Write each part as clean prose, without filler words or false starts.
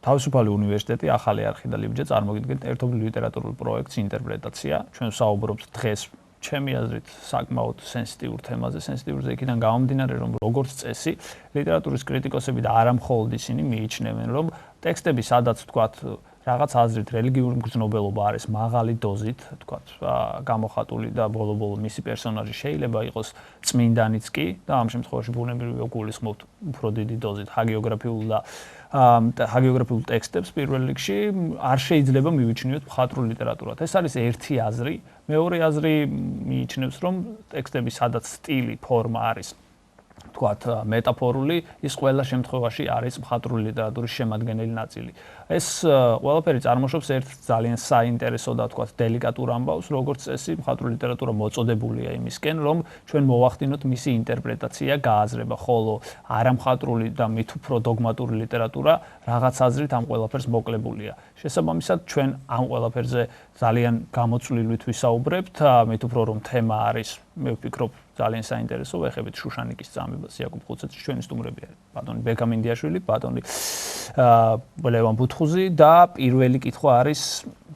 თავისუფალი უნივერსიტეტი, ახალი არხი და ლიბჯე წარმოგიდგენთ ერთობლივ ლიტერატურულ პროექტს ინტერპრეტაცია. ჩვენ ვსაუბრობთ დღეს ჩემი აზრით საკმაოდ სენსიტიურ თემაზე, სენსიტიურზე იქიდან გამომდინარე, რომ როგორც წესი, ლიტერატურის კრიტიკოსები და არა მხოლოდ ისინი მიიჩნევენ, რომ ტექსტები სადაც თქვათ რაღაც აზრით რელიგიური მგრძნობელობა არის მაღალი დოზით, თქვათ, გამოხატული და ბოლო-ბოლო მისი პერსონაჟი შეიძლება იყოს წმინდანიც კი და ამ შემთხვევაში ბუნებრივია გულისხმობთ უფრო დიდი დოზით ჰაგიოგრაფიულ და ჰაგიოგრაფიულ ტექსტებს პირველ რიგში არ შეიძლება მივიჩნიოთ მხატვრულ ლიტერატურად. ეს არის ერთი აზრი. მეორე აზრი მიიჩნევს, რომ ტექსტები სადაც სტილი, ფორმა არის თქვათ მეტაფორული, ის ყველა შემთხვევაში არის მხატვრული ლიტერატურის შემადგენელი ნაწილი. ეს ყველაფერი წარმოშობს ერთ ძალიან საინტერესო და თქვათ დელიკატურ ამბავს, როგორც წესი, მხატვრული ლიტერატურა მოწოდებულია იმისკენ, რომ ჩვენ მოვახდინოთ მისი ინტერპრეტაცია, გააზრება, ხოლო არამხატვრული და მით უფრო დოგმატური ლიტერატურა რაღაც აზრით ამ ყველაფერს მოკლებულია. შესაბამისად, ჩვენ ამ ყველაფერზე ძალიან გამოწვლილვით ვისაუბრებთ, მით უფრო რომ თემა არის, მე ვფიქრობ, ძალიან საინტერესო. ვეხებით შუშანიკის წამებას, იაკობ ხუცეცის ჩვენი სტუმრები არის. ბატონი ბექა მინდიაშვილი, ბატონი ლევან ბუთხუზი და პირველი კითხვა არის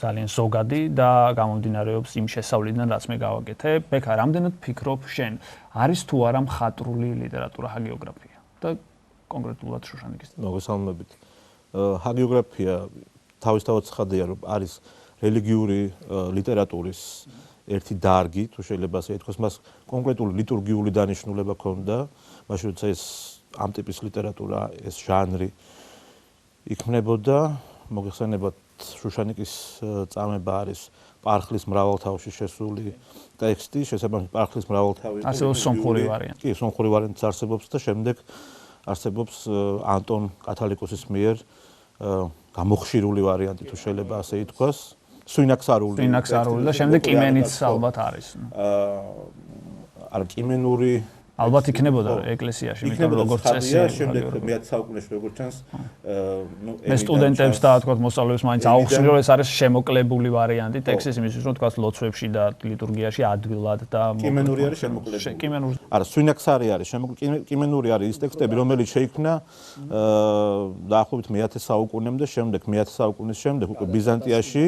ძალიან ზოგადი და გამომდინარეობს იმ შესავლიდან, რაც მე გავაკეთე. ბექა, რამდენად ფიქრობ შენ, არის თუ არა მხატვრული ლიტერატურა ჰაგიოგრაფია და კონკრეტულად შუშანიკის? მოგესალმებით. ჰაგიოგრაფია თავისთავად ცხადია, რომ არის რელიგიური ლიტერატურის ერთი დარგი, თუ შეიძლება ასე ითქვას, მას კონკრეტული ლიტურგიული დანიშნულება ჰქონდა, მაშინ როცა ეს ამ ტიპის ლიტერატურა, ეს ჟანრი იქმნებოდა, მოგეხსენებათ შუშანიკის წამება არის პარხლის მრავალთავში შესული ტექსტი, შესაბამისად პარხლის მრავალთავი. ასევე სომხური ვარიანტი. კი, სომხური ვარიანტიც არსებობს და შემდეგ არსებობს ანტონ კათალიკოსის მიერ გამოხშირული ვარიანტი, თუ შეიძლება ასე ითქვას. სვინაქსარული და შემდეგ კიმენიც ალბათ არის. არა კიმენური ალბათ იქნებოდა ეკლესიაში, იმიტომ რომ როგორც წესი, შემდეგ მე-10 საუკუნეში როგორც ჩანს, მე სტუდენტებს და თქვა მოსწავლეებს მაინც აუხსნი, რომ ეს არის შემოკლებული ვარიანტი ტექსტის იმისთვის, რომ თქვა ლოცვებში და ლიტურგიაში ადვილად და კიმენური არის შემოკლებული. კიმენური. არა, სვინაქსარი არის შემოკლებული, კიმენური არის ის ტექსტები, რომელიც შეიქმნა დაახლოებით მე-10 საუკუნემდე, შემდეგ მე-10 საუკუნის შემდეგ უკვე ბიზანტიაში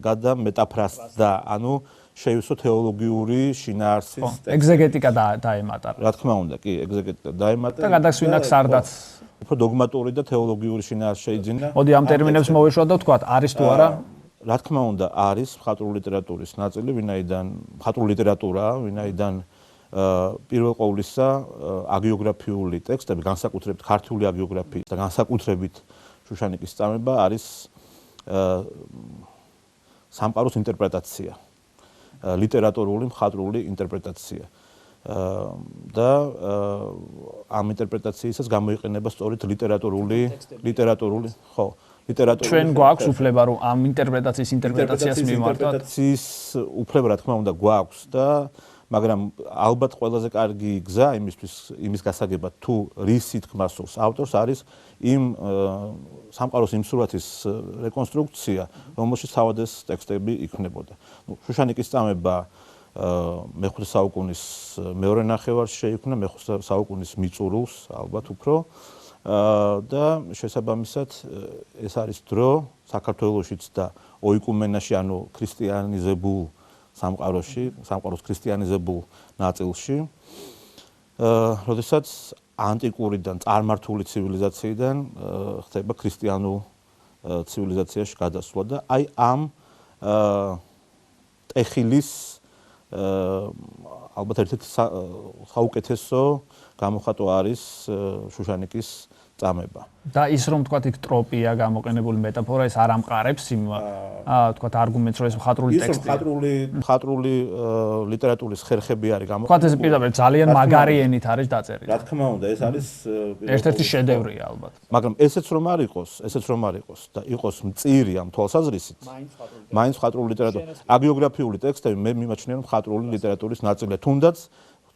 გადამეტაფრაზდა, ანუ შეივსო თეოლოგიური შინაარსის ეგზეგეტიკა დაემატა. რა თქმა უნდა, კი, ეგზეგეტიკა დაემატა. და გადასვინაქსარდაც უფრო დოგმატური და თეოლოგიური შინაარსი შეიძინა. მოდი ამ ტერმინებს მოვეშვა და ვთქვა, არის თუ არა? რა თქმა უნდა, არის მხატვრული ლიტერატურის ნაწილი, ვინაიდან მხატვრული ლიტერატურა, ვინაიდან პირველ ყოვლისა აგიოგრაფიული ტექსტები, განსაკუთრებით ქართული აგიოგრაფიის და განსაკუთრებით შუშანიკის წამება არის სამყაროს ინტერპრეტაცია. ლიტერატურული მხატვრული ინტერპრეტაცია და ამ ინტერპრეტაციისას გამოიყენება სწორედ ლიტერატურული ხო ლიტერატურული ჩვენ გვაქვს უფლება რომ ამ ინტერპრეტაციას მივმართოთ ინტერპრეტაციის უფლება რა თქმა უნდა გვაქვს და მაგრამ ალბათ ყველაზე კარგი გზა იმის გასაგებად თუ რისი თქმა სურს ავტორს არის იმ სამყაროს იმ სურათის რეკონსტრუქცია რომელშიც თავად ეს ტექსტები იქმნებოდა. შუშანიკის წამება მე-5 საუკუნის მეორე ნახევარში შეიქმნა, მე-5 საუკუნის მიწურულს ალბათ უფრო და შესაბამისად ეს არის დრო საქართველოშიც და ოიკუმენაში, ანუ ქრისტიანიზებულ სამყაროს ქრისტიანიზებულ ნაწილში, როდესაც ანტიკურიდან წარმართული ცივილიზაციიდან ხდება ქრისტიანულ ცივილიზაციაში გადასვლა და აი ამ ტეხილის ალბათ ერთ-ერთი საუკეთესო გამოხატვა არის შუშანიკის წამება. და ის რომ თქვა იქ ტროპია გამოყენებული მეტაფორა ეს არ ამყარებს იმ თქვა არგუმენტს რომ ეს მხატვრული ტექსტია. მხატვრული ლიტერატურის ხერხები არის გამოყენებული. თქვა ეს პირდაპირ ძალიან მაგარი ენით არის დაწერილი. რა თქმა უნდა, ეს არის ერთ-ერთი შედევრია ალბათ. მაგრამ ესეც რომ არ იყოს და იყოს მწირი ამ თვალსაზრისით, მაინც მხატვრული ლიტერატურა, აგიოგრაფიული ტექსტები მე მიმაჩნია რომ მხატვრული ლიტერატურის ნაწილია, თუნდაც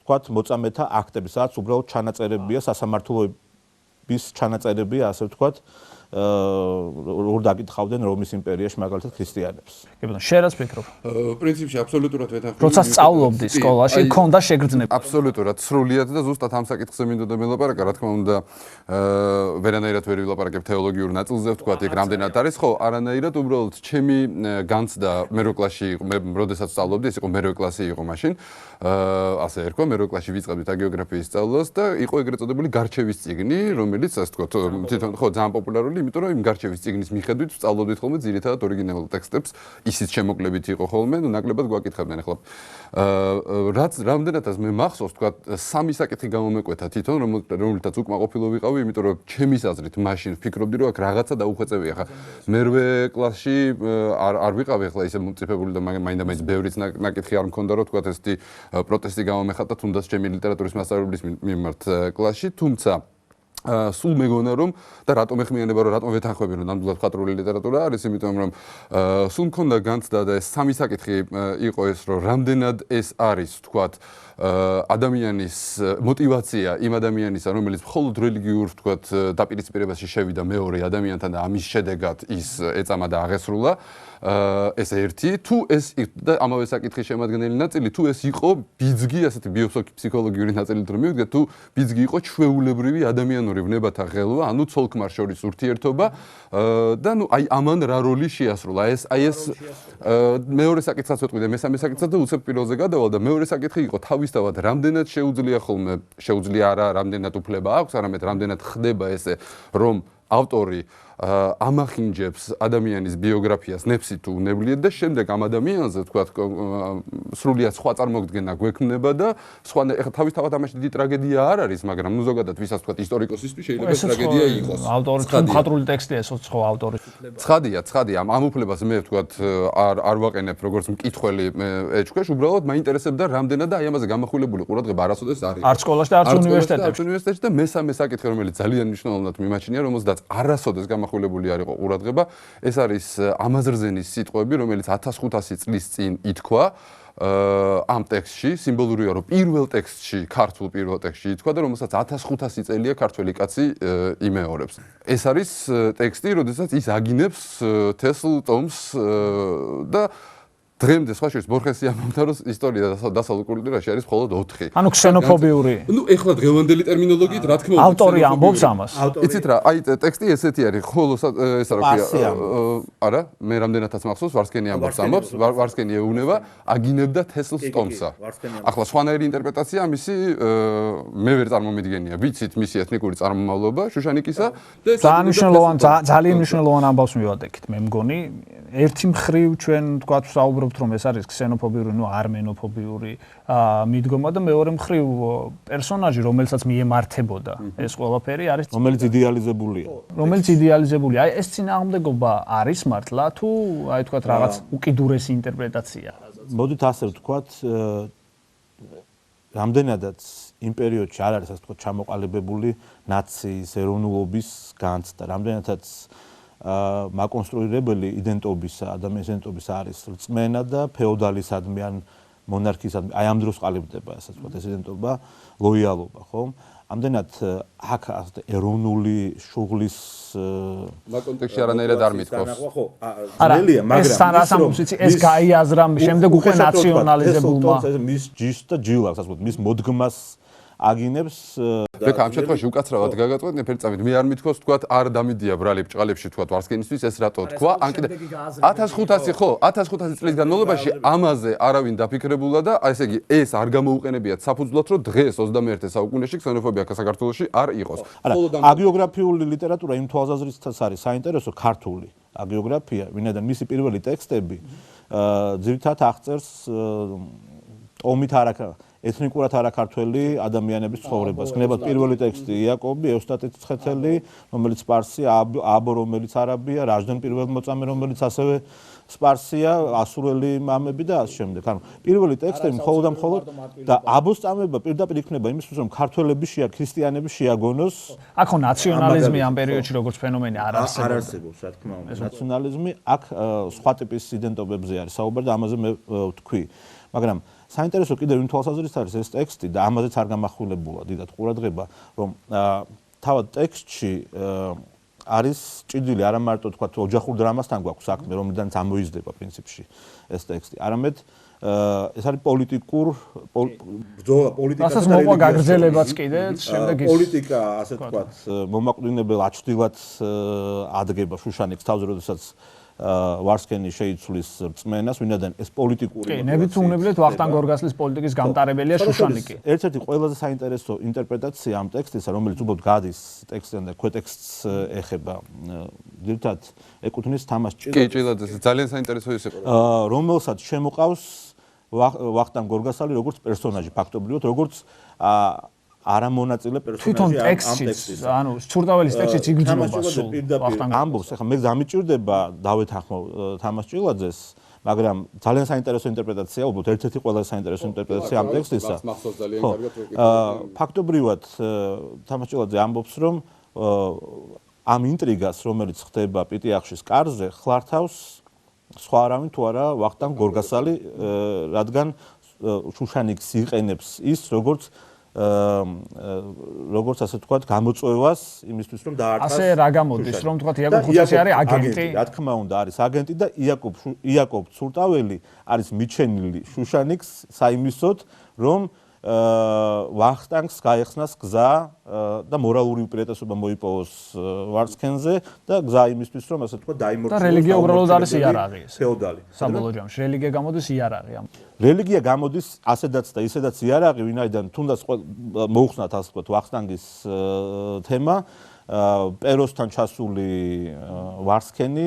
თქვა მოწამეთა აქტები, სადაც უბრალოდ ჩანაწერებია სასამართლოების ჩანაწერებია, ასე ვთქვათ, როგორ დაკითხავდნენ რომის იმპერიაში მაგალითად ქრისტიანებს. კი ბატონო, შენ რაც ფიქრობ? პრინციპში აბსოლუტურად ვეთანხმები. როცა სწავლობდი სკოლაში, მქონდა შეგრძნება. აბსოლუტურად სრულიად და ზუსტად ამ საკითხზე მინდოდა მელაპარაკა, რა თქმა უნდა, ვერანაირად ვერ ვილაპარაკებ თეოლოგიურ ნაწილზე, ვთქვათ, იქ რამდენად არის, ხო, არანაირად, უბრალოდ ჩემი განცდა მერვე კლასში იყო, მე როდესაც სწავლობდი, ეს იყო მერვე კლასი იყო მაშინ. ასე ერქვა, მერვე კლასში ვიწყებდით გეოგრაფიის სწავლას და იყო ეგრეთ წოდებული გარჩევის წიგნი, რომელიც ასე ვთქვათ, თვითონ ხო ძალიან პოპულარული, იმიტომ რომ იმ გარჩევის წიგნის მიხედვით სწავლობდით ხოლმე ძირითადად ორიგინალურ ტექსტებს, ისიც შემოკლებით იყო ხოლმე, ნაკლებად გვაკითხებდნენ ახლა. რაც რამდენადაც მე მახსოვს, ვთქვათ, სამი საკითხი გამომეკვეთა თვითონ, რომელთაც უკმაყოფილო ვიყავი, იმიტომ რომ ჩემის აზრით მაშინ ვფიქრობდი, რომ აქ რაღაცა დაუხვეწებია. ხა მერვე კლასში არ ვიყავი ახლა ისე მომწიფებული და მაინდა-მაინც ბევრიც ნაკითხი არ მქონდა, რომ ვთქვათ, ესეთი პროტესტი გამომეხატა თუნდაც ჩემი ლიტერატურის მასწავლებლის მიმართ კლასში, თუმცა სულ მეგონა რომ და რატომ ეხმიანება რომ რატომ ვეთანხმები რომ ნამდვილად მხატვრული ლიტერატურა არის, იმიტომ რომ სულ მქონდა განცდა და ეს სამი საკითხი იყო ეს, რომ რამდენად ეს არის, ვთქვათ, ადამიანის мотиваცია იმ ადამიანისა, რომელიც მხოლოდ რელიგიურ, ვთქვათ, დაპირისპირებაში შევიდა მეორე ადამიანთან და ამის შედეგად ის ეწამა და აღესრულა. ეს ერთი, თუ ეს და ამავე საკითხის შემადგენელი ნაწილი, თუ ეს იყო ბიძგი, ასეთი ბიოფსიქოლოგიური ნაწილი თუ მივიდგეთ, თუ ბიძგი იყო ჩვეულებრივი ადამიანური ვნებათა ღელვა, ანუ ცოლ-ქმარ შორის ურთიერთობა და ნუ აი ამან რა როლი შეასრულა. ეს მეორე საკითხსაც ვეთქვი და მესამე საკითხსაც და უცებ პირველზე გადავალ და მეორე საკითხი იყო თავისთავად რამდენად შეუძლია არა რამდენად უფლება აქვს, არამედ რამდენად ხდება ესე, რომ ავტორი ამახინჯებს ადამიანის ბიოგრაფიას ნებსით თუ უნებლიეთ და შემდეგ ამ ადამიანზე თქვა სრულიად სხვა წარმოგდგენა გვექნება და სხვა ეხლა თავისთავად ამაში დიდი ტრაგედია არ არის, მაგრამ ნუ ზოგადად ვისაც თქვა ისტორიკოსისთვის შეიძლება ტრაგედია იყოს. ავტორის მხატვრული ტექსტია, ეს სხვა ავტორის უფლება. ცხადია, ამ უფლებას მე ვთქვათ არ ვაყენებ როგორც მკითხველი ეჭქვეშ, უბრალოდ მაინტერესებდა რამდენად და აი ამაზე გამახვილებული ყურადღება არასოდეს არის. არც სკოლაში და არც უნივერსიტეტებში და მესამე საკითხი რომელიც ძალიან მნიშვნელოვნად მიმაჩნია, რომელზედაც არასოდეს გამახვილებული არ იყო ყურადღება, ეს არის ამაზრზენის სიტყვები, რომელიც 1500 წლის წინ ითქვა ამ ტექსტში, სიმბოლურია რომ პირველ ტექსტში, ქართულ პირველ ტექსტში ითქვა და რომელსაც 1500 წელია ქართველი კაცი იმეორებს. ეს არის ტექსტი, როდესაც ის აგინებს თესლ ტომს და დღემდე სხვა შორის ბორხესი ამბობდა რომ ისტორია დასავლურ კულტურაში არის მხოლოდ 4. ანუ ქსენოფობიური. ნუ ეხლა დღევანდელი ტერმინოლოგიით რა თქმა უნდა ავტორი ამბობს ამას. იცით რა, აი ტექსტი ესეთი არის, ხოლო ესა რა ქვია, არა, მე რამდენადაც მახსოვს ვარსკენი ამბობს, ვარსკენი ეუნება, აგინებდა თესლს ტომსა. ახლა სხვანაირი ინტერპრეტაცია ამისი მე ვერ წარმომიდგენია. ვიცით მისი ეთნიკური წარმომავლობა შუშანიკისა და ძალიან მნიშვნელოვან ამბავს მივადექით, მე მგონი. ერთი მხრივ ჩვენ თქვათ ვსაუბრობთ რომ ეს არის ქსენოფობიური, ნუ არმენოფობიური მიდგომა და მეორე მხრივ პერსონაჟი, რომელსაც მიემართებოდა ეს ყველაფერი არის რომელიც იდეალიზებულია. აი ეს წინააღმდეგობა არის მართლა თუ აი თქვათ რაღაც უკიდურესი ინტერპრეტაცია? მოდით ასე ვთქვათ, რამდენადაც იმ პერიოდში არ არის ასე ვთქვათ ჩამოყალიბებული ნაციის ეროვნულობის განცდა, რამდენადაც მაკონსტრუირებელი იდენტობისა, ადამიანის იდენტობისა არის რწმენა და ფეოდალისადმი ან მონარქიისადმი, აი ამ დროს ყალიბდება ასე ვთქვათ ეს იდენტობა, ლოიალობა, ხო? ამდენად აქ ეროვნული შუღლის კონტექსტში არანაირად არ მithkos. ძნელია, მაგრამ ეს გაიაზრა შემდეგ უკვე ნაციონალიზებულმა მის ჯიშს და ჯილავს, ასე ვთქვათ, მის მოდგმას აგინებს. ვექა ამ შემთხვევაში უკაცრავად გაგაწყვეტნე ფერწამით, მე არ მithkos თქვათ არ დამიდია ბრალი ბჭყალებში თქვათ ვარსკენისთვის ეს რატო თქვა, ან კიდე 1500 წლის განმავლობაში ამაზე არავინ დაფიქრებულა და ესე იგი ეს არ გამოუყენებიათ საფუძვლად რომ დღეს 21 საუკუნეში ქსენოფობია საქართველოში არ იყოს. აგიოგრაფიული ლიტერატურა იმ თვალსაზრისითაც არის საინტერესო ქართული აგიოგრაფია, ვინაიდან მისი პირველი ტექსტები ძირითადად აღწერს ტომით ეთნიკურად არაქართველი ადამიანების ცხოვრებას. ხნებათ პირველი ტექსტი იაკობი, ევსტათი ცხეთელი, რომელიც სპარსია, აბო რომელიც არაბია, რაჟდენ პირველი მოწამე, რომელიც ასევე სპარსია, ასურელი მამები და ასე შემდეგ. ანუ პირველი ტექსტები მხოლოდ და აბოს წამება პირდაპირ იქნება იმისთვის, რომ ქართველები ქრისტიანები შეაგონოს. აქ ნაციონალიზმი ამ პერიოდში როგორც ფენომენი არ არსებობს, რა თქმა უნდა. ნაციონალიზმი აქ სხვა ტიპის იდენტობებზე არის საუბარი და ამაზე მე ვთქვი. მაგრამ საინტერესო კიდევ იმ თვალსაზრისით არის ეს ტექსტი და ამაზეც არ გამახვილებულა დიდად ყურადღება, რომ თავად ტექსტში არის ჭიდილი არა მარტო თქვა ოჯახურ დრამასთან გვაქვს საქმე, რომლიდანაც ამოიზრდება პრინციპში ეს ტექსტი, არამედ ეს არის პოლიტიკურ ბრძოლა პოლიტიკასა და რელიგიასთან გაგრძელებაც კიდე შემდეგ ის პოლიტიკა ასე თქვა მომაკვდინებელ აჩრდილად ადგება შუშანიკის თავზე, როდესაც ვარსკენი შეიცვლის რწმენას, ვინაიდან ეს პოლიტიკური კი, ნებით უნებლიეთ ვახტანგ გორგასლის პოლიტიკის გამტარებელია შუშანიკი. ერთ-ერთი ყველაზე საინტერესო ინტერპრეტაცია ამ ტექსტისა, რომელიც უბრალოდ გადის ტექსტიდან და ქვეტექსტს ეხება, ძირითადად ეკუთვნის თამას ჭილაძეს. კი, ჭილაძეს ძალიან საინტერესო ის იყო. რომელსაც შემოყავს ვახტანგ გორგასალი როგორც პერსონაჟი, ფაქტობრივად როგორც არამონაწილე პერსონაჟი თვითონ ტექსტში, ანუ სცურდაველის ტექსტში იგრძნობა სულ ვახტანგ ამბობს, ეხლა მე გამიჭირდება დავეთანხმო თამას ჭილაძეს, მაგრამ ძალიან საინტერესო ინტერპრეტაცია, უბრალოდ ერთ-ერთი ყველაზე საინტერესო ინტერპრეტაცია ამ ტექსტისა. ფაქტობრივად თამას ჭილაძე ამბობს, რომ ამ ინტრიგას, რომელიც ხდება პიტიახშის კარზე, ხლართავს სხვა არავინ თუ არა ვახტანგ გორგასალი, რადგან შუშანიკს იყენებს ის როგორც ასე ვთქვათ, გამოწვევას იმისთვის, რომ დაარტყას. ასე რა გამოდის, რომ ვთქვათ, იაკობ ხუცესი არის აგენტი? რა თქმა უნდა, არის აგენტი და იაკობ ცურტაველი არის მიჩენილი შუშანიკს საიმისოდ, რომ ვახტანგს გაეხსნას გზა და მორალური უპირატესობა მოიპოვოს ვარსკენზე და გზა იმისთვის, რომ ასე ვთქვათ, დაიმორჩილოს. და რელიგია უბრალოდ არის იარაღი. ფეოდალი. საბოლოო ჯამში რელიგია გამოდის იარაღი ამ. რელიგია გამოდის ასედაც და ისედაც იარაღი, ვინაიდან თუნდაც მოუხსნათ ასე ვთქვათ ვახტანგის თემა, პეროსთან ჩასული ვარსკენი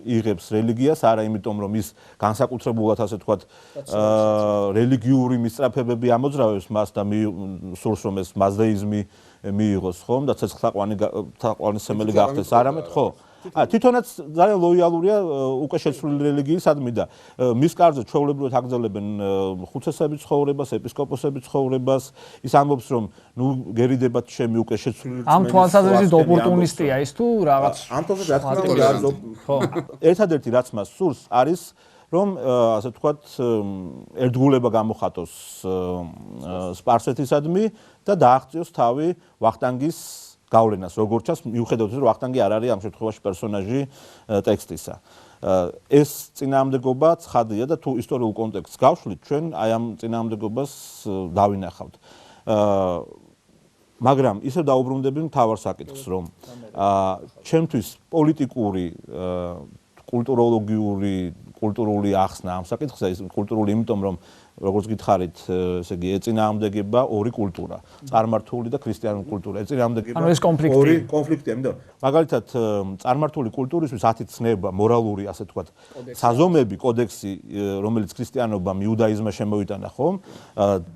იღებს რელიგიას, არა იმიტომ რომ ის განსაკუთრებულად ასე ვთქვათ რელიგიური მისწრაფებები ამოძრავებს მას და სურს რომ ეს მაზდეიზმი მიიღოს, ხომ და ცეცხლთაყვანის სემელი გახდეს, არამედ ხო თვითონაც ძალიან ლოიალურია უკვე შეცვლილი რელიგიისადმი და მის კარზე ჩვეულებრივად აგრძელებენ ხუცესების ცხოვრებას, ეპისკოპოსების ცხოვრებას. ის ამბობს, რომ ნუ გერიდებათ ჩემი უკვე შეცვლილი რწმენის. ამ თვალსაზრისით ოპორტუნისტია ის თუ რაღაც? ამ თვალსაზრისით რა თქმა უნდა არის. ხო. ერთადერთი რაც მას სურს არის რომ ასე ვთქვათ ერთგულება გამოხატოს სპარსეთისადმი და დააღწიოს თავი ვახტანგის გავლენას, როგორც ჩანს, მიუხედავად იმისა, რომ ვახტანგი არ არის ამ შემთხვევაში პერსონაჟი ტექსტისა. ეს წინააღმდეგობა ცხადია და თუ ისტორიულ კონტექსტს გავშლით, ჩვენ აი ამ წინააღმდეგობას დავინახავთ. მაგრამ ისევ დაუბრუნდები მთავარ საკითხს, რომ ჩემთვის პოლიტიკური, კულტურული ახსნა ამ საკითხზე, ის კულტურული იმიტომ, რომ როგორც გითხარით, ესე იგი, ეწინააღმდეგება ორი კულტურა, წარმართული და ქრისტიანული კულტურა. ეწინააღმდეგება ორი კონფლიქტი, ამიტომ მაგალითად, წარმართული კულტურისთვის 10 ცნება, მორალური, ასე ვთქვათ, საზომები, კოდექსი, რომელიც ქრისტიანობამ, იუდაიზმმა შემოიტანა, ხომ?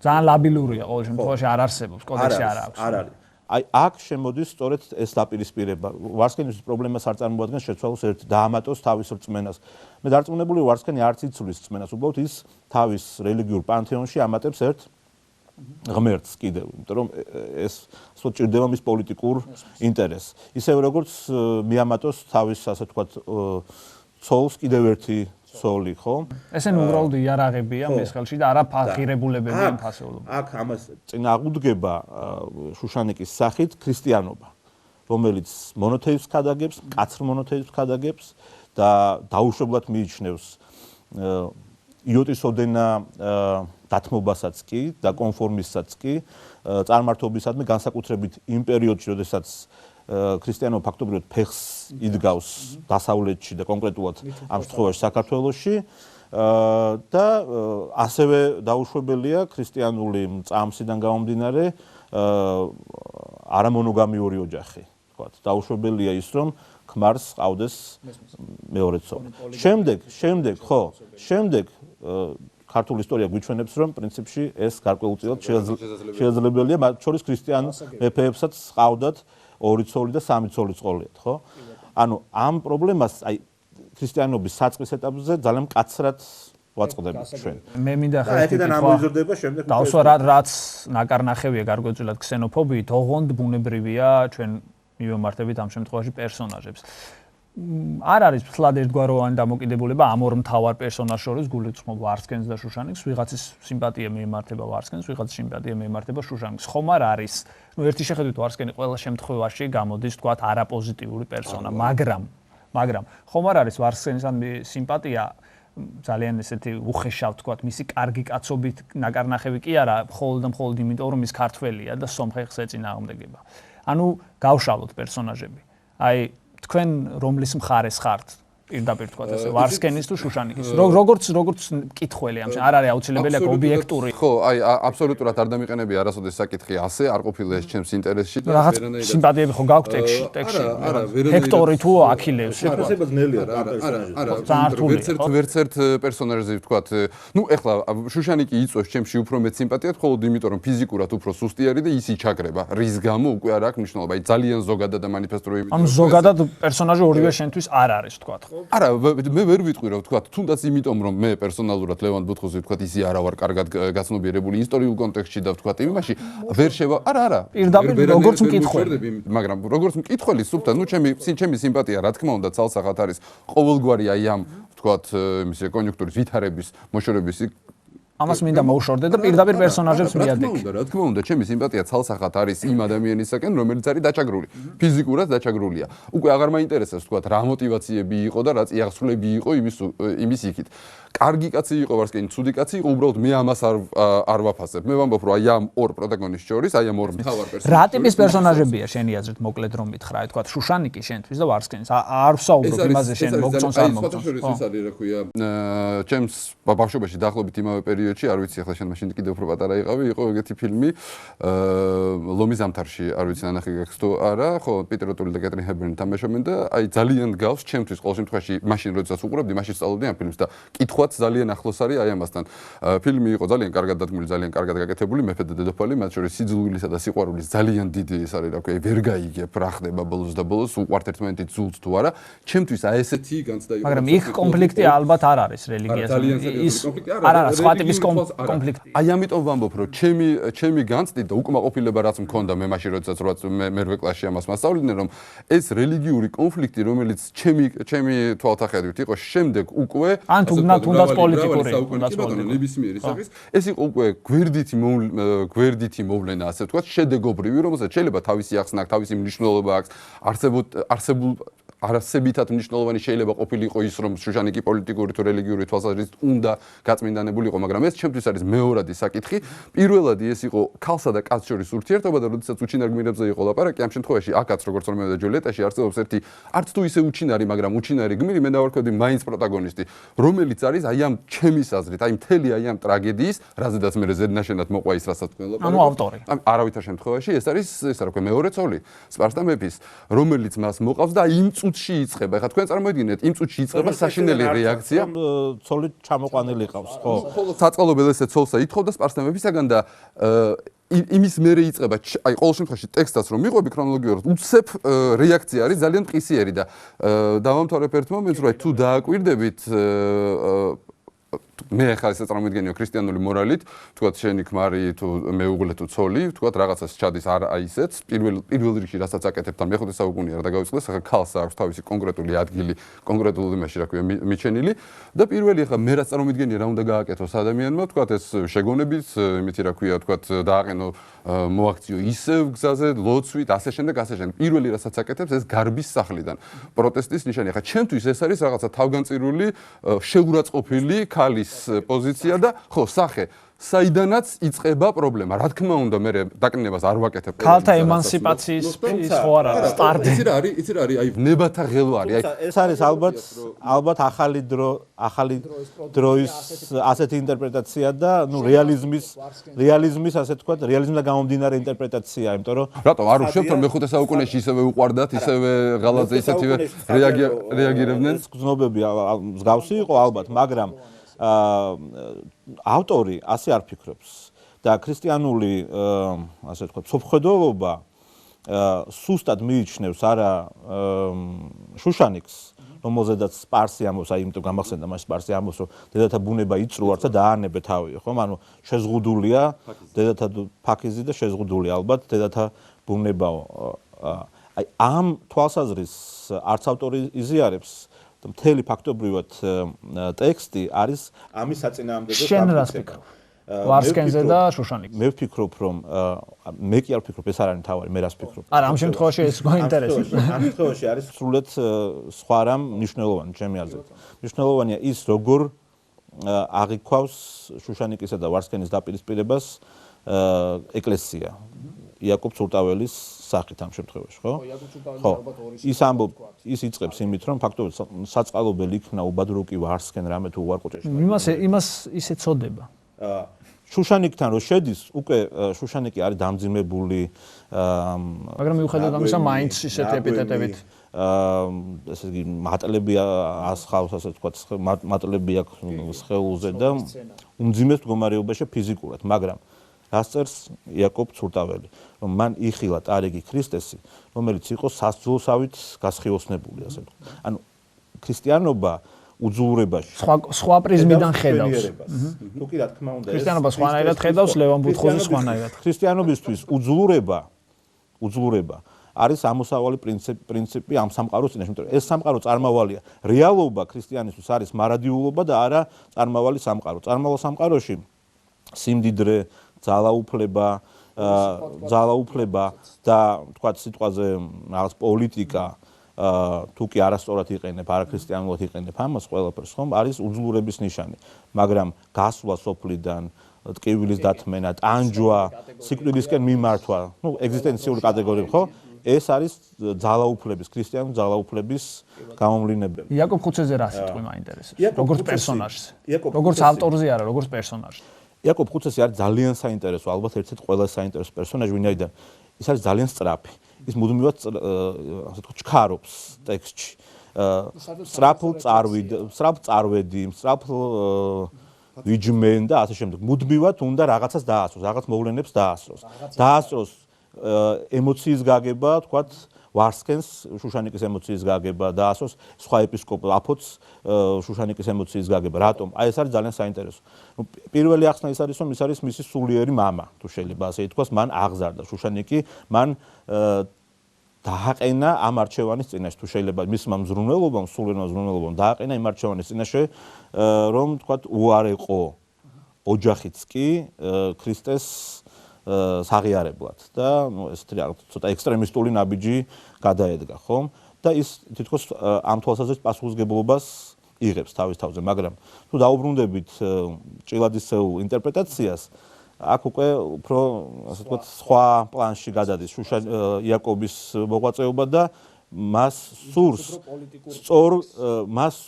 ძალიან ლაბილურია, ყოველ შემთხვევაში არ არსებობს, კოდექსი არ აქვს. არ არის. აი აქ შემოდის სწორედ ეს დაპირისპირება. ვარსკენის პრობლემას არ წარმოადგენს შეცვალოს ერთ დაამატოს თავის რწმენას. მე დარწმუნებული ვარსკენი არც იცვლის რწმენას, უბრალოდ ის თავის რელიგიურ პანთეონში ამატებს ერთ ღმერთს კიდევ, იმიტომ რომ ეს ასე ჭირდება მის პოლიტიკურ ინტერესს. ისევე როგორც მიამატოს თავის ასე ვთქვათ ცოლს კიდევ ერთი სოლი, ხო? ესენ უბრალოდ იარაღებია მის ხელში და არა ღირებულებები ან ფასეულობები. აქ ამას წინააღმდეგება შუშანიკის სახით ქრისტიანობა, რომელიც მონოთეიზმს ქადაგებს, მკაცრ მონოთეიზმს ქადაგებს და დაუშვებლად მიიჩნევს იოტისოდენა დათმობასაც კი და კონფორმიზმსაც კი წარმართობისადმი, განსაკუთრებით იმ პერიოდში, როდესაც ქრისტიანობა ფაქტობრივად ფეხს იდგავს დასავლეთში და კონკრეტულად ამ შემთხვევაში საქართველოში და ასევე დაუშვებელია ქრისტიანული წამსიდან გამომდინარე არამონოგამიური ოჯახი, თქვათ. დაუშვებელია ის, რომ ქმარს ყავდეს მეორე ცოლი. შემდეგ ქართული ისტორია გვიჩვენებს, რომ პრინციპში ეს გარკვეულწილად შესაძლებელია, მათ შორის ქრისტიან მეფეებსაც ყავდათ ორი ცოლი და სამი ცოლი წყოლიათ, ხო? ანუ ამ პრობლემას აი ქრისტიანობის საწყის ეტაპზე ძალიან მკაცრად ვაწყდებით ჩვენ. მე მინდა ხა აქედან ამოიზრდება შემდეგ დავსვა რაც ნაკარნახევია გარკვეულწილად ქსენოფობიით, ოღონდ ბუნებრივია ჩვენ მივემართებით ამ შემთხვევაში პერსონაჟებს. არ არის ფლად ერთგვაროვანი დამოკიდებულება ამ ორ მთავარ პერსონაჟს შორის, გულისხმობ ვარსკენს და შუშანიკს, ვიღაცის სიმპათია მიემართება ვარსკენს, ვიღაცის სიმპათია მიემართება შუშანიკს. ხომ არ არის? ერთი შეხედვით ვარსკენი ყველა შემთხვევაში გამოდის, თქვათ, არაპოზიტიური პერსონა, მაგრამ ხომ არ არის ვარსკენისთან სიმპათია ძალიან ესეთი უხეშავ, თქვათ, მისი კარგი კაცობით ნაკარნახევი კი არა, მხოლოდ იმიტომ, რომ ის ქართველია და სომხეთს ეწინააღმდეგება. ანუ გავშალოთ პერსონაჟები. აი თქვენ რომლის მხარეს ხართ? პირდაპირ თქვათ ესე ვარსკენის თუ შუშანიკის. როგორც მკითხველი ამ არ არის აუცილებელი აქ ობიექტური. ხო, აი აბსოლუტურად არ დამიყენები არასოდეს საკითხი ასე, არ ყოფილა ეს ჩემს ინტერესში და რაღაც სიმპათიები ხო გაქვთ ტექსტში? ჰექტორი თუ აქილევსი? შეფასება ძნელია რა პერსონაჟი. ვერც ერთ პერსონაჟზე ვთქვათ, ნუ ეხლა შუშანიკი იწვევს ჩემში უფრო მეტ სიმპათიად, მხოლოდ იმიტომ რომ ფიზიკურად უფრო სუსტი არის და ის იჩაგრება. რის გამო უკვე არ აქვს მნიშვნელობა. აი ძალიან ზოგადად და მანიფესტური. ანუ ზოგადად პერსონაჟი ორივე შენთვის არ არის, თქვათ, ხო? არა, მე ვერ ვიტყვი რომ ვთქვათ, თუნდაც იმიტომ რომ მე პერსონალურად ლევან ბუთხოზე ვთქვათ, ისი არა ვარ კარგად გაცნობიერებული ისტორიულ კონტექსტში და ვთქვათ იმაში, ვერ შევა. არა. პირდაპირ როგორც მკითხველი. მაგრამ როგორც მკითხველი სუფთა, ნუ ჩემი სიმპათია რა თქმა უნდა ცალსახად არის ყოველგვარი აი ამ ვთქვათ, იმისი კონიუნქტურის ვითარების, მოშორების ამას მინდა მოუშორდე და პირდაპირ პერსონაჟებს მიადეკი. რა თქმა უნდა, ჩემი სიმპათია ცალსახად არის იმ ადამიანისაკენ, რომელიც არის დაჭაგრული. ფიზიკურად დაჭაგრულია. უკვე აღარ მაინტერესებს თქვათ რა მოტივაციები იყო და რა წიაღსვლები იყო იმის იქით. კარგი კაცი იყო ვარსკენი, ცუდი კაცი იყო, უბრალოდ მე ამას არ ვაფასებ. მე ვამბობ, რომ აი ამ ორ პროტაგონისტს შორის, აი ამ ორ მთავარ პერსონაჟს. რა ტიპის პერსონაჟებია შენი აზრით, მოკლედ რომ მითხრა, აი თქვათ შუშანიკი შენთვის და ვარსკენის. არ ვსაუბრობ იმაზე შენ მოგწონს არ მოგწონს. ეს არის რა ქვია, ჩემს ბავშვობაში დაახლოებით იმავე პერიოდში, არ ვიცი ახლა შენ მაშინ კიდევ უფრო პატარა იყავი, იყო ეგეთი ფილმი ლომის ზამთარში, არ ვიცი ნანახი გაქვს თუ არა, ხო, პიტერ ოტული და კეტრინ ჰებერნი თამაშობენ და აი ძალიან გავს ჩემთვის ყოველ შემთხვევაში მაშინ როდესაც უყურებდი, მაშინ სწავლობდი ამ ფილმს და კითხვაც ძალიან ახლოს არის აი ამასთან. ფილმი იყო ძალიან კარგად დადგმული, ძალიან კარგად გაკეთებული, მეფე და დედოფალი, მათ შორის სიძულვილისა და სიყვარულის ძალიან დიდი ეს არის რა ქვია, ვერ გაიგებ რა ხდება ბოლოს და ბოლოს, უყვართ ერთმანეთით ზულს თუ არა. ჩემთვის აი ესეთი განცდა იყო. მაგრამ იქ კონფლიქტი ალბათ არ არის რელიგიასთან. ის არა, სხვა ტიპის კონფლიქტი. აი ამიტომ ვამბობ, რომ ჩემი განცდით და უკმაყოფილება რაც მქონდა მე მაშინ როდესაც მერვე კლასში ამას მასწავლიდნენ, რომ ეს რელიგიური კონფლიქტი, რომელიც ჩემი თვალსაჩინით იყო შემდეგ უკვე ან თუნდაც პოლიტიკური ნებისმიერი სახის ეს იყო უკვე გვერდითი მოვლენა ასე ვთქვათ შედეგობრივი რომელსაც შეიძლება თავისი ახსნა აქვს თავისი მნიშვნელობა აქვს არასებითად მნიშვნელოვანი შეიძლება ყოფილიყო ის რომ შუშანიკი პოლიტიკური თუ რელიგიური თვალსაზრისით უნდა გაწმინდანებული იყო მაგრამ ეს ჩემთვის არის მეორადი საკითხი პირველადი ეს იყო ქალსა და კაცს შორის ურთიერთობა და როდესაც უჩინარ გმირებზე იყო ლაპარაკი ამ შემთხვევაში აქაც როგორც რომეო და ჯულიეტაში არსებობს ერთი არც თუ ისე უჩინარი მაგრამ უჩინარი გმირი მე დავარქვევდი მაინც პროტაგონისტი რომელიც არის აი ამ ჩემის აზრით აი მთელი აი ამ ტრაგედიის რაზედაც მე ზედნაშენად მოყვა ის რასაც თქვენ ლაპარაკობთ ანუ ავტორი არავითარ შემთხვევაში ეს არის ესე რა ქვია მეორე ცოლი სპარსთა მეფის რომელიც მას მოყავს და იმ წუთში იწყება ეხლა თქვენ წარმოიდგინეთ იმ წუთში იწყება საშინელი რეაქცია ცოლი ჩამოყვანილი ყავს ხო საწყალობელ ესე ცოლსა ითხოვდა სპარსთა მეფისაგან და იმის მერე იწყება აი ყოველ შემთხვევაში ტექსტსაც რომ მიყვები ქრონოლოგიურად უცებ რეაქცია არის ძალიან მყისიერი და დავამთავრებ ერთ მომენტს რომ თუ დააკვირდებით მე ახლა ესე წარმოვიდგენიო ქრისტიანული მორალით, თქვათ შენი ქმარი თუ მეუღლე თუ ცოლი, თქვათ რაღაცას ჩადის არა ისეც, პირველ რიგში რასაც აკეთებთან მეხუთე საუკუნეა და გავიწყდეს, ახლა ქალს აქვს თავისი კონკრეტული ადგილი, კონკრეტულ იმაში რა ქვია მიჩენილი და პირველი ახლა მე რაც წარმოვიდგენია რა უნდა გააკეთოს ადამიანმა, თქვათ ეს შეგონებით, იმითი რა ქვია, თქვათ დააყენო მოაქციო ისევ გზაზე, ლოცვით, ასე შემდეგ. პირველი რასაც აკეთებს ეს გარბის სახლიდან. პროტესტის ნიშანი. ახლა ჩემთვის ეს არის რაღაცა თავგანწირული, შეურაცხყოფილი ქალის პოზიცია და ხო, სახე საიდანაც იწყება პრობლემა. რა თქმა უნდა, მე დაკნინებას არ ვაკეთებ. ქალთა ემანსიპაციის ის ხო არა სტარტი. იცი რა არის, აი ნებათა ღელვარი. აი ეს არის ალბათ ახალი დროის ასეთი ინტერპრეტაცია და ნუ რეალიზმის ასე თქვა, რეალიზმიდან გამომდინარე ინტერპრეტაცია, იმიტომ რომ რატომ არ უშვებთ რომ მეხუთე საუკუნეში ისევე უყვარდათ, ისევე ღალატზე ისეთივე რეაგირებდნენ? გზნობები მსგავსი იყო ალბათ, მაგრამ ავტორი ასე არ ფიქრობს და ქრისტიანული ასე ვთქვათ სოფხედელობა სუსტად მიიჩნევს არა შუშანიკს რომელზედაც სპარსი ამბობს აი იმიტომ გამახსენდა მას სპარსი ამბობს რომ დედათა ბუნება იწრუართ და დაანებე თავი ხომ ანუ შეზღუდულია დედათა ფაქიზი და შეზღუდული ალბათ დედათა ბუნებაო აი ამ თვალსაზრისით არც ავტორი იზიარებს მთელი ფაქტობრივად ტექსტი არის ამის საწინააღმდეგო საფუძველი. ვარსკენზე და შუშანიკზე. მე ვფიქრობ, რომ მე კი არ ვფიქრობ, ეს არ არის თავარი, მე რას ვფიქრობ. არა, ამ შემთხვევაში ეს გვაინტერესებს. ამ შემთხვევაში არის სრულიად სხვა რამ მნიშვნელოვანი ჩემი აზრით. მნიშვნელოვანია ის, როგორ აღიქვავს შუშანიკისა და ვარსკენის დაპირისპირებას ეკლესია. იაკობ ცურტაველის სახით ამ შემთხვევაში, ხო? ხო. ის იწყებს იმით, რომ ფაქტობრივად საწყალობელი იქნა უბადრუკი ვარსკენ რამე თუ უარყოფითი. იმას ისე წოდება. შუშანიკთან რო შედის, უკვე შუშანიკი არის დამძიმებული, მაგრამ მიუხედავად ამისა, მაინც ისეთი ეპიტეტებით ესე იგი მატლები ასხავს, ასე ვთქვათ, მატლები აქვს სხეულზე და უმძიმეს მდგომარეობაში ფიზიკურად, მაგრამ რას წერს იაკობ ცურტაველი, რომ მან იხილა ტარიგი ქრისტესი, რომელიც იყო სასძულსავით გასხიოსნებული, ასე ვთქვათ. ანუ ქრისტიანობა უძულურებაში სხვა პრიზმიდან ხედავს. თუ კი რა თქმა უნდა, ქრისტიანობა სხვანაირად ხედავს, ლევან ბუთხოზი სხვანაირად. ქრისტიანობისთვის უძულურება არის ამოსავალი პრინციპი ამ სამყაროს წინაშე, იმიტომ რომ ეს სამყარო წარმავალია. რეალობა ქრისტიანისთვის არის მარადიულობა და არა წარმავალი სამყარო. წარმავალ სამყაროში სიმდიდრე, ძალაუფლება და თქვათ სიტყვაზე რაღაც პოლიტიკა თუ კი არასწორად იყენებ, არაქრისტიანულად იყენებ ამას ყველაფერს, ხომ, არის უძულურების ნიშანი. მაგრამ გასვლა სოფლიდან, ტკივილის დათმენა, ტანჯვა, სიკვდილისკენ მიმართვა, ნუ ეგზისტენციური კატეგორიები, ხო? ეს არის ძალაუფლების, ქრისტიანული ძალაუფლების გამომვლინებელი. იაკობ ხუცეზე რა სიტყვი მაინტერესებს? როგორც პერსონაჟზე. როგორც ავტორზე არა, როგორც პერსონაჟზე. იაკობ ხუცესი არის ძალიან საინტერესო, ალბათ ერთ-ერთი ყველაზე საინტერესო პერსონაჟი, ვინაიდან ის არის ძალიან სწრაფი. ის მუდმივად ასე თქო ჩქარობს ტექსტში. სწრაფ წარვედი, სწრაფ ვიჯმენ და ასე შემდეგ. მუდმივად უნდა რაღაცას დაასწროს, რაღაც მოვლენებს დაასწროს. დაასწროს ემოციის გაგება, თქვათ, ვარსკენს შუშანიკის ემოციის გაგება დაასწროს, სხვა ეპისკოპოს აფოც შუშანიკის ემოციის გაგება. რატომ? აი ეს არის ძალიან საინტერესო. ნუ პირველი ახსნა ის არის, რომ ის არის მისი სულიერი მამა, თუ შეიძლება ასე ითქვას, მან აღზარდა შუშანიკი, მან დააყენა ამ არჩევანის წინაშე, თუ შეიძლება მისმა მზრუნველობამ, სულიერმა მზრუნველობამ დააყენა იმ არჩევანის წინაშე, რომ თქვათ უარეყო ოჯახიც კი ქრისტეს საღიარებლად და ნუ ესეთი რაღაც ცოტა ექსტრემისტული ნაბიჯი გადაედგა, ხომ? და ის თითქოს ამ თვალსაზრისით პასუხისგებლობას იღებს თავის თავზე, მაგრამ თუ დაუბრუნდებით ჭილადისეულ ინტერპრეტაციას, აქ უკვე უფრო ასე ვთქვათ სხვა პლანში გადადის იაკობის მოღვაწეობა და მას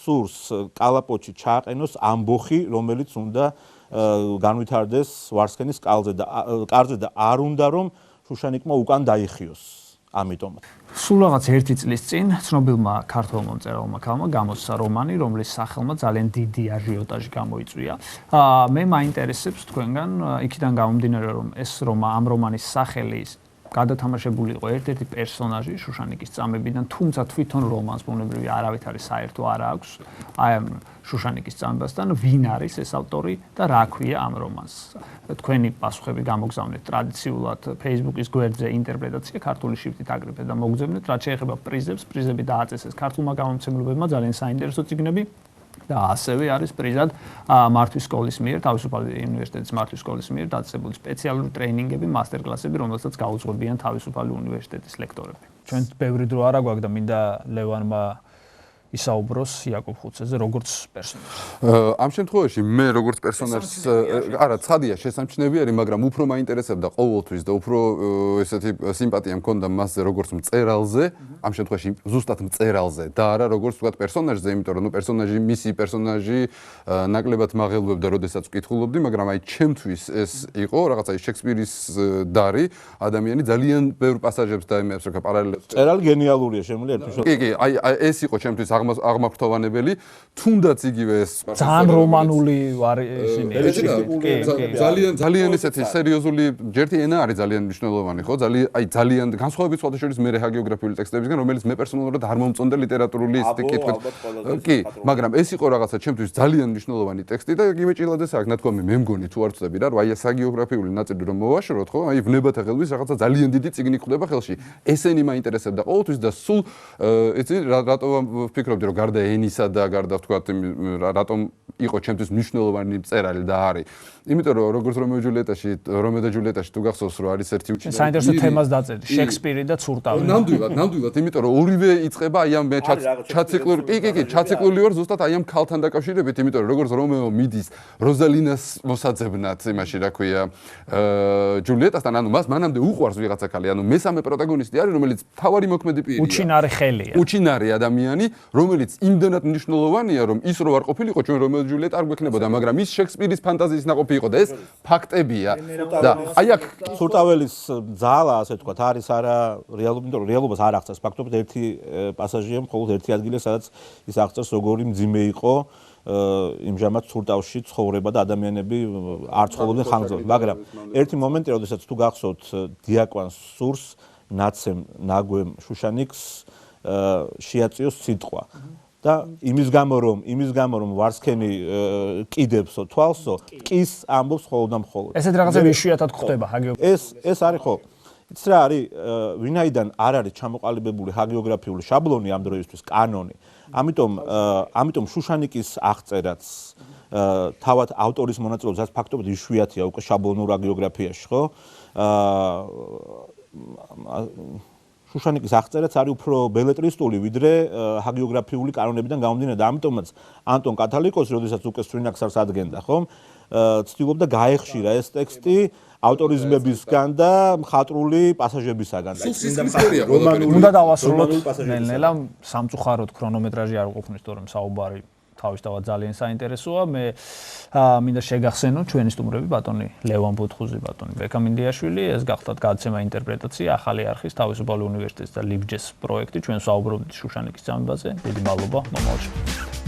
სურს კალაპოტში ჩააყენოს ამბოხი, რომელიც უნდა განვითარდეს ვარსკენის კარზე და არ უნდა რომ შუშანიკმა უკან დაიხიოს. ამიტომ სულ რაღაც 1 წლის წინ ცნობილმა ქართველმა მწერალმა ქალმა გამოსცა რომანი, რომლის სახელმა ძალიან დიდი აჟიოტაჟი გამოიწვია. მე მაინტერესებს თქვენგან იქიდან გამომდინარე, რომ ეს ამ რომანის სახელი გადათამაშებული იყო ერთ-ერთი პერსონაჟი შუშანიკის წამებიდან, თუმცა თვითონ რომანს ბუნებრივი არავითარი საერთო არ აქვს აი ამ შუშანიკის წამებასთან, ვინ არის ეს ავტორი და რა ქვია ამ რომანს. თქვენი პასუხები გამოგზავნეთ ტრადიციულად Facebook-ის გვერდზე ინტერპრეტაცია ქართული შრიფტით აგრეთვე და მოგზავნეთ, რაც შეეხება პრიზებს, პრიზები დააწესეს ქართულმა გამომცემლებებმა, ძალიან საინტერესო წიგნები. და ასევე არის პრიზად მართვის სკოლის მიერ, თავისუფალი უნივერსიტეტის მართვის სკოლის მიერ დაწესებული სპეციალური ტრეინინგები, მასტერკლასები, რომელსაც გაუძღვებიან თავისუფალი უნივერსიტეტის ლექტორები. ჩვენ ბევრი დრო არა გვაქვს და მინდა ლევანმა ისაუბროს იაკობ ხუცეზე როგორც პერსონაჟს. ამ შემთხვევაში მე როგორც პერსონაჟს არა, ცხადია შესამჩნევიერი, მაგრამ უფრო მაინტერესებდა ყოველთვის და უფრო ესეთი სიმპათია მქონდა მასზე როგორც მწერალზე, ამ შემთხვევაში ზუსტად მწერალზე და არა როგორც ვთქვათ პერსონაჟზე, იმიტომ რომ პერსონაჟი, მისი პერსონაჟი ნაკლებად მაღელვებდა, როდესაც ვკითხულობდი, მაგრამ აი ჩემთვის ეს იყო რაღაცა შექსპირის დარი, ადამიანი ძალიან ბევრ პასაჟებს და იმებს რა პარალელებს. მწერალი გენიალურია, შემიძლია ერთის კი, აი ეს იყო ჩემთვის აღმაფრთოვანებელი, თუნდაც იგივე ეს ძალიან რომანული ისინი. ძალიან ესეთი სერიოზული ჯერთი ენა არის ძალიან მნიშვნელოვანი, ხო? ძალიან განსხვავებით სხვადასხვა შორის მე ჰაგიოგრაფიული ტექსტებისგან, რომელიც მე პერსონალურად არ მომწონდა ლიტერატურული კითხვით. კი, მაგრამ ეს იყო რაღაცა ჩემთვის ძალიან მნიშვნელოვანი ტექსტი და იმეჭილადეს აქ ნათქვამი მე მგონი თუ არ ვწდები რა, აი ეს ჰაგიოგრაფიული ნაწილი რომ მოვაშოროთ, ხო? აი ვნებათა ხელთვის რაღაცა ძალიან დიდი წიგნი ხდება ხელში. ესენი მაინტერესებდა ყოველთვის და სულ იცი რატო ვფიქრობდი რომ გარდა ენისა და გარდა ვთქვათ რატომ იყო ჩემთვის მნიშვნელოვანი მწერალი და არის. იმიტომ რომ როგორც რომეო და ჯულიეტაში თუ გახსოვს რომ არის ერთი საინტერესო თემას დაწერდი, შექსპირი და ცურტავი. ნამდვილად, იმიტომ რომ ორივე იწყება აი ამ ჩაციკლური ვარ ზუსტად აი ამ ქალთან დაკავშირებით, იმიტომ რომ როგორც რომეო მიდის როზალინას მოსაძებნად იმაში რა ქვია ჯულიეტასთან, ანუ მას მანამდე უყვარს ვიღაცა ქალი, ანუ მესამე პროტაგონისტი არის, რომელიც თავარი მოქმედი პირია. უჩინარი ხელია. უჩინარი ადამიანი, რომელიც იმდენად მნიშვნელოვანია, რომ ის რო არ ყოფილიყო ჩვენ რომეო და ჯულიეტა არ გვექნებოდა, მაგრამ ის შექსპირის ფანტაზიის ნაყოფი იყო და ეს ფაქტებია. და აი აქ ცურტაველის ძალა, ასე ვთქვათ, არის არა რეალობა, იმიტომ რომ რეალობას არ აღწერს. ფაქტობრივად ერთი პასაჟია მხოლოდ ერთი ადგილი, სადაც ის აღწერს როგორი მძიმე იყო იმჟამად ცურტავში ცხოვრება და ადამიანები არ ცხოვრობდნენ ხანგრძლივად. მაგრამ ერთი მომენტი, როდესაც თუ გახსოვთ დიაკვანს სურს ნაცემ ნაგვემ შუშანიკს შეაწიოს სიტყვა. და იმის გამო რომ ვარსქენი კიდებსო თვალსო ტკის ამბობს ხოლმე და მხოლოდ. ესეთ რაღაცები იშვიათად გვხდება ჰაგიოგრაფიაში. ეს არის ხო? იცი რა არის ვინაიდან არ არის ჩამოყალიბებული ჰაგიოგრაფიული შაბლონი ამ დროისთვის კანონი. ამიტომ შუშანიკის აღწერაც თავად ავტორის მონაწილეობაც ფაქტობრივად იშვიათია უკვე შაბლონურ ჰაგიოგრაფიაში, ხო? შუშანიკის აღწერაც არის უფრო ბელეტრისტული ვიდრე ჰაგიოგრაფიული კანონებიდან გამომდინარე და ამიტომაც ანტონ კათალიკოსი, როდესაც უკვე სვინაქსარს ადგენდა, ხომ? ცდილობდა გაეხშირა ეს ტექსტი ავტორიზმებისგან და მხატვრული პასაჟებისაგან. უნდა დავასრულოთ ნელ-ნელა სამწუხაროდ ქრონომეტრაჟი არ გვყავს, თორემ საუბარი თავისთავად ძალიან საინტერესოა. მე მინდა შეგახსენო ჩვენი სტუმრები ბატონი ლევან ბუთხუზი, ბატონი ბექა მინდიაშვილი, ეს გახდათ გადაცემა ინტერპრეტაცია ახალი არხის თავისუფალი უნივერსიტეტის და ლიბჯეს პროექტი. ჩვენ საუბრობთ შუშანიკის წამებაზე. დიდი მადლობა, მომავალში.